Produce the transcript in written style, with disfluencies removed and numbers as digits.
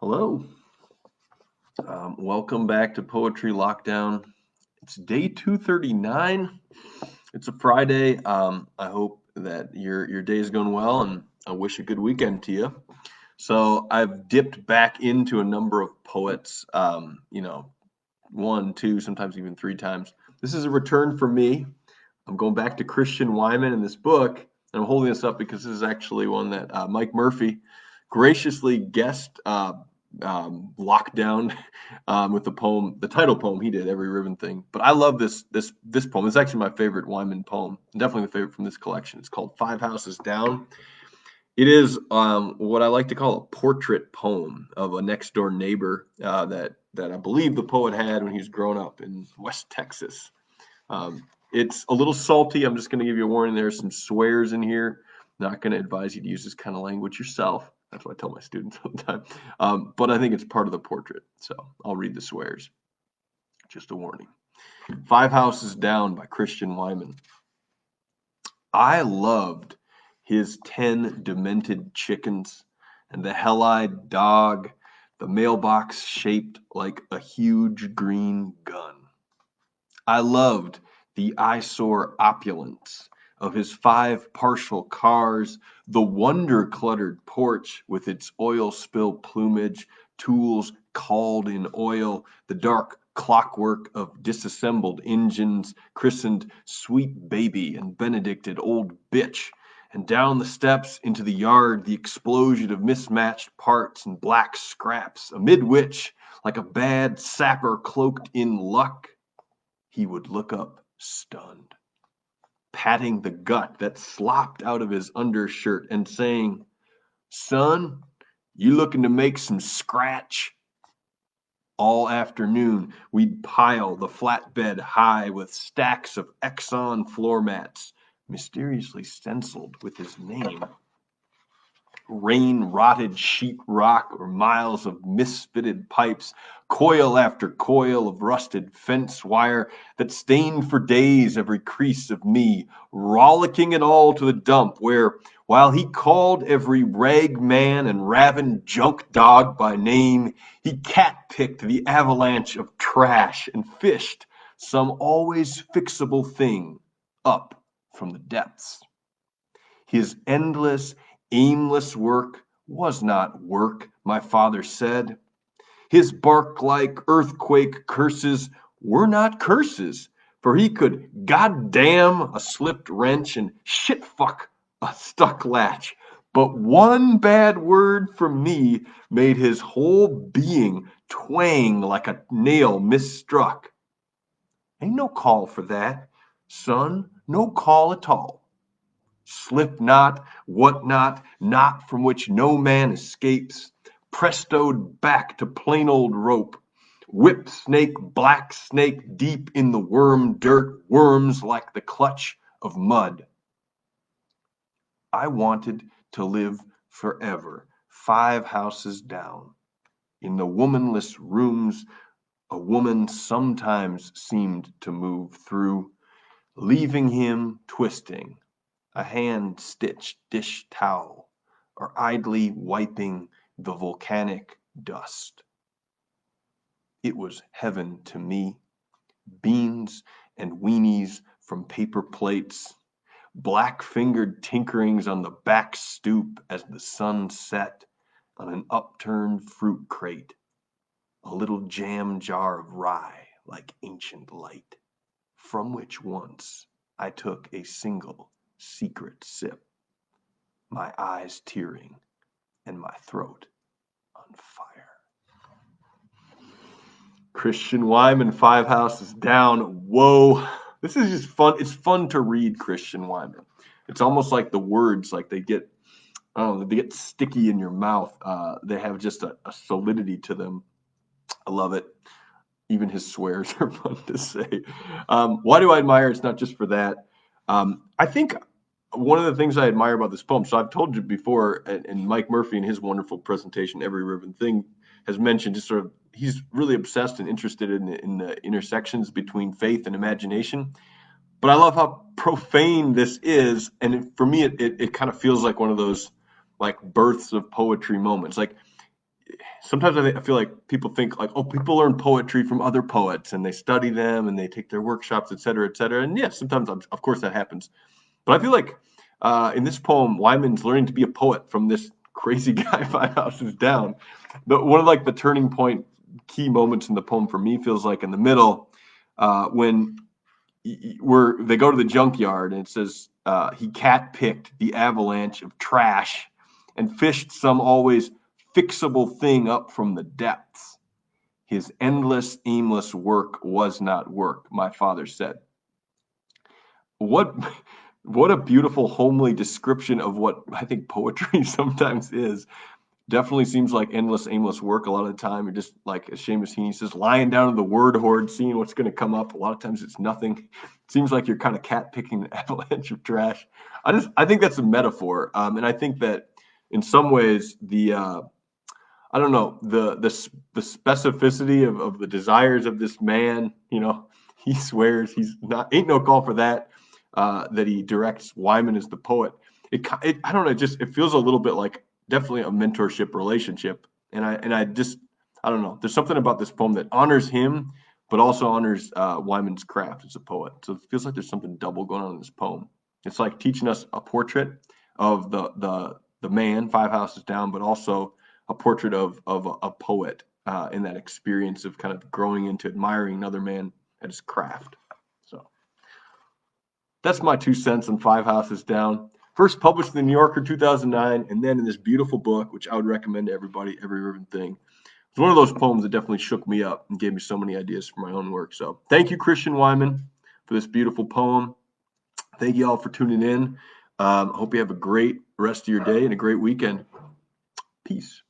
Hello. Welcome back to Poetry Lockdown. It's day 239. It's a Friday. I hope that your day is going well, and I wish a good weekend to you. So I've dipped back into a number of poets, one, two, sometimes even three times. This is a return for me. I'm going back to Christian Wiman in this book, and I'm holding this up because this is actually one that Mike Murphy graciously guessed lockdown with the poem, the title poem he did, Every Ribbon Thing. But I love this poem. It's actually my favorite Wyman poem, definitely the favorite from this collection. It's called Five Houses Down. It is what I like to call a portrait poem of a next door neighbor that I believe the poet had when he was growing up in West Texas. It's a little salty. I'm just going to give you a warning. There's some swears in here. Not going to advise you to use this kind of language yourself. That's what I tell my students all the time. But I think it's part of the portrait. So I'll read the swears. Just a warning. Five Houses Down by Christian Wiman. I loved his 10 demented chickens and the hell-eyed dog, the mailbox shaped like a huge green gun. I loved the eyesore opulence of his 5 partial cars, the wonder-cluttered porch with its oil-spill plumage, tools cauled in oil, the dark clockwork of disassembled engines, christened sweet baby and benedicted old bitch, and down the steps into the yard, the explosion of mismatched parts and black scraps, amid which, like a bad sapper cloaked in luck, he would look up stunned, patting the gut that slopped out of his undershirt and saying, "Son, you looking to make some scratch?" All afternoon, we'd pile the flatbed high with stacks of Exxon floormats, mysteriously stencilled with his name. Rain-rotted sheetrock or miles of misfitted pipes, coil after coil of rusted fencewire that stained for days every crease of me, rollicking it all to the dump where, while he called every rag man and raven junk dog by name, he cat-picked the avalanche of trash and fished some always fixable thing up from the depths. His endless, aimless work was not work, my father said. His bark-like earthquake curses were not curses, for he could goddamn a slipped wrench and shitfuck a stuck latch. But one bad word from me made his whole being twang like a nail misstruck. Ain't no call for that, son, no call at all. Slip not, what not from which no man escapes, prestoed back to plain old rope, whip snake, black snake, deep in the worm dirt, worms like the clutch of mud. I wanted to live forever, 5 houses down. In the womanless rooms, a woman sometimes seemed to move through, leaving him twisting a hand-stitched dish towel, or idly wiping the volcanic dust. It was heaven to me. Beans and weenies from paper plates, black-fingered tinkerings on the back stoop as the sun set on an upturned fruit crate, a little jam jar of rye like ancient light, from which once I took a single secret sip, my eyes tearing and my throat on fire. Christian Wiman, 5 houses down. Whoa, this is just fun. It's fun to read Christian Wiman. It's almost like the words, like they get, I don't know, they get sticky in your mouth. They have just a solidity to them. I love it. Even his swears are fun to say. Why do I admire? It's not just for that. I think one of the things I admire about this poem, so I've told you before, and Mike Murphy in his wonderful presentation, Every Ribbon Thing, has mentioned just sort of, he's really obsessed and interested in the intersections between faith and imagination. But I love how profane this is. And for me, it kind of feels like one of those like births of poetry moments. Like sometimes I feel like people think like, oh, people learn poetry from other poets and they study them and they take their workshops, et cetera, et cetera. And yes, sometimes, of course, that happens. But I feel like in this poem, Wyman's learning to be a poet from this crazy guy 5 houses down. One of like the turning point key moments in the poem for me feels like in the middle when where they go to the junkyard and it says he cat picked the avalanche of trash and fished some always fixable thing up from the depths. His endless, aimless work was not work, my father said. What what a beautiful homely description of what I think poetry sometimes is. Definitely seems like endless, aimless work a lot of the time. You're just like, as Seamus Heaney says, lying down in the word horde, seeing what's going to come up. A lot of times it's nothing. It seems like you're kind of cat picking the avalanche of trash. I think that's a metaphor, and I think that in some ways I don't know the specificity of the desires of this man. He swears he's not ain't no call for that. That he directs Wyman as the poet. I don't know. It feels a little bit like definitely a mentorship relationship. And I don't know. There's something about this poem that honors him, but also honors Wyman's craft as a poet. So it feels like there's something double going on in this poem. It's like teaching us a portrait of the man 5 houses down, but also a portrait of a poet in that experience of kind of growing into admiring another man at his craft. So that's my 2 cents on 5 houses down. First published in the New Yorker 2009, and then in this beautiful book, which I would recommend to everybody, Every Riven Thing. It's one of those poems that definitely shook me up and gave me so many ideas for my own work. So thank you, Christian Wyman, for this beautiful poem. Thank you all for tuning in. Hope you have a great rest of your day and a great weekend. Peace.